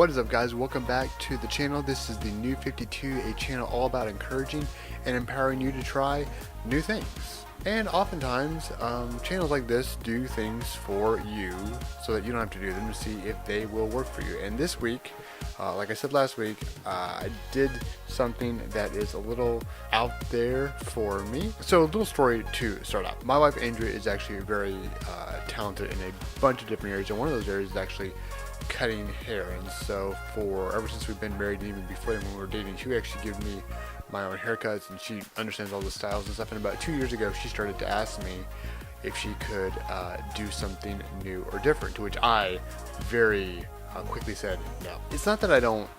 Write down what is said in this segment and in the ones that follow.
What is up, guys? Welcome back to the channel. This is the New 52, a channel all about encouraging and empowering you to try new things. And oftentimes, channels like this do things for you so that you don't have to do them to see if they will work for you. And this week, like I said last week, I did something that is a little out there for me. So a little story to start out. My wife Andrea is actually very talented in a bunch of different areas, and one of those areas is actually cutting hair. And so ever since we've been married, and even before then when we were dating, she would actually give me my own haircuts, and she understands all the styles and stuff. And about 2 years ago, she started to ask me if she could do something new or different, to which I very quickly said no. It's not that I don't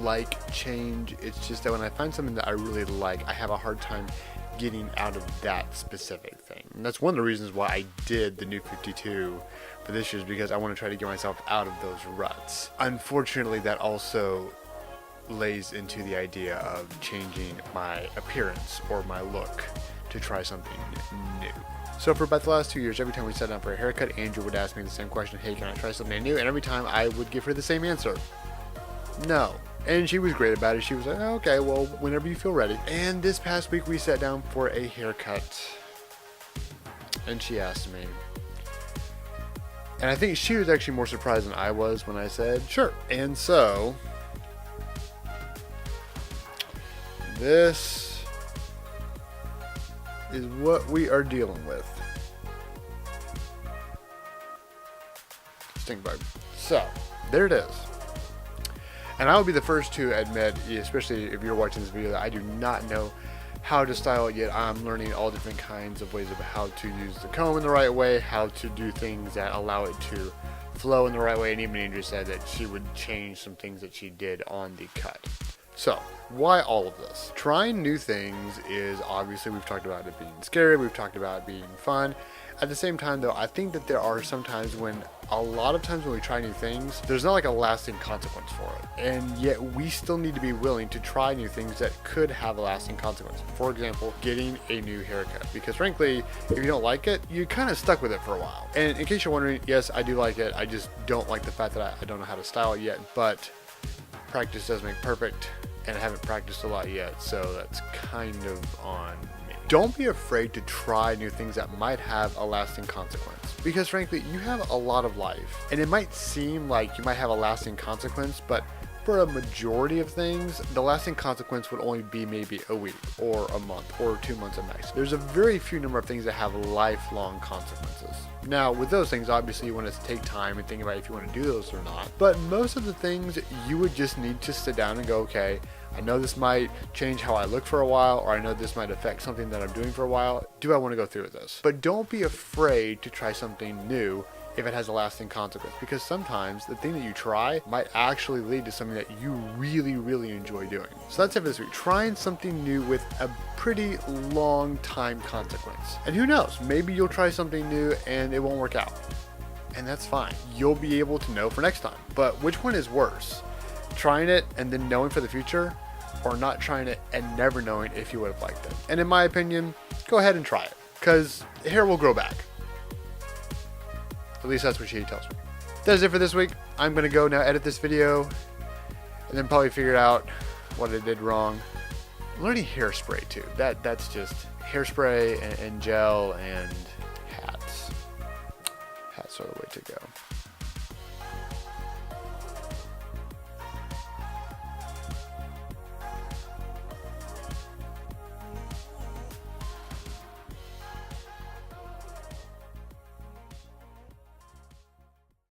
like change, it's just that when I find something that I really like, I have a hard time getting out of that specific thing. And that's one of the reasons why I did the New 52 for this year, is because I want to try to get myself out of those ruts. Unfortunately, that also lays into the idea of changing my appearance or my look to try something new. So for about the last 2 years, every time we sat down for a haircut, Andrew would ask me the same question: hey, can I try something new? And every time I would give her the same answer: no. And she was great about it. She was like, oh, okay, well, whenever you feel ready. And this past week we sat down for a haircut, and she asked me, and I think she was actually more surprised than I was when I said sure. And so this is what we are dealing with. Stink bug. So there it is. And I will be the first to admit, especially if you're watching this video, that I do not know how to style it yet. I'm learning all different kinds of ways of how to use the comb in the right way, how to do things that allow it to flow in the right way. And even Andrea said that she would change some things that she did on the cut. So why all of this? Trying new things is, obviously, we've talked about it being scary, we've talked about it being fun. At the same time, though, I think that there are some times when, a lot of times when we try new things, there's not like a lasting consequence for it. And yet we still need to be willing to try new things that could have a lasting consequence. For example, getting a new haircut. Because frankly, if you don't like it, you're kind of stuck with it for a while. And in case you're wondering, yes, I do like it. I just don't like the fact that I don't know how to style it yet. But practice does make perfect. And I haven't practiced a lot yet, so that's kind of on me. Don't be afraid to try new things that might have a lasting consequence. Because frankly, you have a lot of life, and it might seem like you might have a lasting consequence, but for a majority of things, the lasting consequence would only be maybe a week or a month or 2 months at max. There's a very few number of things that have lifelong consequences. Now, with those things, obviously you want to take time and think about if you want to do those or not. But most of the things, you would just need to sit down and go, okay, I know this might change how I look for a while, or I know this might affect something that I'm doing for a while. Do I want to go through with this? But don't be afraid to try something new if it has a lasting consequence, because sometimes the thing that you try might actually lead to something that you really, really enjoy doing. So that's it for this week. Trying something new with a pretty long time consequence. And who knows, maybe you'll try something new and it won't work out. And that's fine. You'll be able to know for next time. But which one is worse? Trying it and then knowing for the future, or not trying it and never knowing if you would have liked it? And in my opinion, go ahead and try it, because hair will grow back. At least that's what she tells me. That is it for this week. I'm going to go now edit this video and then probably figure out what I did wrong. I'm learning hairspray too. That's just hairspray and gel and hats. Hats are the way to go.